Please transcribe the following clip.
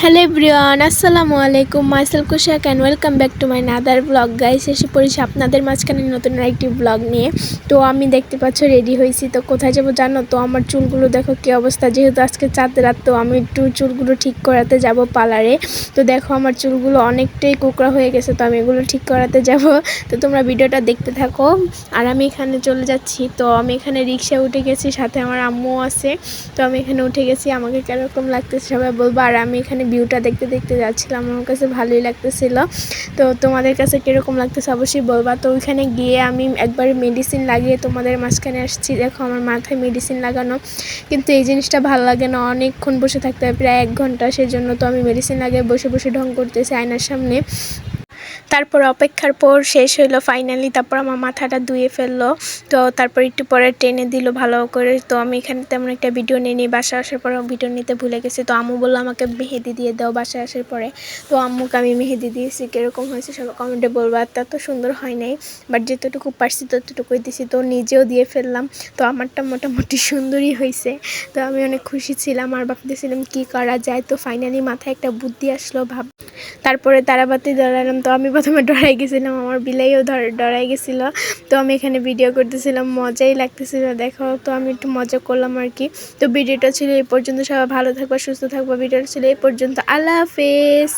Hello everyone, আসসালামু আলাইকুম। Myself Kushak and welcome back to my another vlog. Guys, এসে পড়েছি আপনাদের মাঝখানে নতুন আরেকটি ব্লগ নিয়ে। তো আমি দেখতে পাচ্ছ রেডি হয়েছি। তো কোথায় যাবো জানো? তো আমার চুলগুলো দেখো কী অবস্থা। যেহেতু আজকে চাঁদ রাত, তো আমি একটু চুলগুলো ঠিক করাতে যাব পার্লারে। তো দেখো আমার চুলগুলো অনেকটাই কোঁকড়া হয়ে গেছে, তো আমি এগুলো ঠিক করাতে যাব। তো তোমরা ভিডিওটা দেখতে থাকো। আর আমি এখানে চলে যাচ্ছি। তো আমি এখানে রিক্সায় উঠে গেছি, সাথে আমার আম্মু আছে। তো আমি এখানে উঠে গেছি। আমাকে কীরকম লাগতেছে সবাই বলবো। আর আমি এখানে ভিউটা দেখতে দেখতে যাচ্ছিলাম, আমার কাছে ভালোই লাগতেছিল। তো তোমাদের কাছে কীরকম লাগতেছে অবশ্যই বলবা। তো ওইখানে গিয়ে আমি একবার মেডিসিন লাগিয়ে তোমাদের মাঝখানে আসছি। দেখো আমার মাথায় মেডিসিন লাগানো, কিন্তু এই জিনিসটা ভালো লাগে না, অনেকক্ষণ বসে থাকতে হয়, প্রায় 1 ঘন্টা। সেজন্য তো আমি মেডিসিন লাগিয়ে বসে বসে ঢং করতেছি আয়নার সামনে। তারপর অপেক্ষার পর শেষ হইলো ফাইনালি। তারপর আমার মাথাটা ধুয়ে ফেললো। তো তারপর একটু পরে টেনে দিল ভালো করে। তো আমি এখানে তেমন একটা ভিডিও নিয়ে নিই, বাসায় আসার পরে ভিডিও নিতে ভুলে গেছি। তো আম্মু বললো আমাকে মেহেদি দিয়ে দাও বাসায় আসার পরে। তো আম্মুকে আমি মেহেদি দিয়েছি। কীরকম হয়েছে সবাই কমেন্টে বলবো। আর তা তো সুন্দর হয় নাই, বাট যেতটুকু পারছি ততটুকুই দিছি। তো নিজেও দিয়ে ফেললাম। তো আমারটা মোটামুটি সুন্দরই হয়েছে। তো আমি অনেক খুশি ছিলাম আর ভাবতেছিলাম কী করা যায়। তো ফাইনালি মাথায় একটা বুদ্ধি আসলো। তারপরে তারাবাতি ধরালাম। তো আমি প্রথমে ডরাই গেছিলাম, আমার বিলাইও ডরাই গেছিলো। তো আমি এখানে ভিডিও করতেছিলাম, মজাই লাগতেছিল দেখো। তো আমি একটু মজা করলাম আর কি। তো ভিডিওটা ছিল এই পর্যন্ত। সবাই ভালো থাকবা, সুস্থ থাকবা। ভিডিওটা ছিল এই পর্যন্ত। আল্লাহ হাফেজ।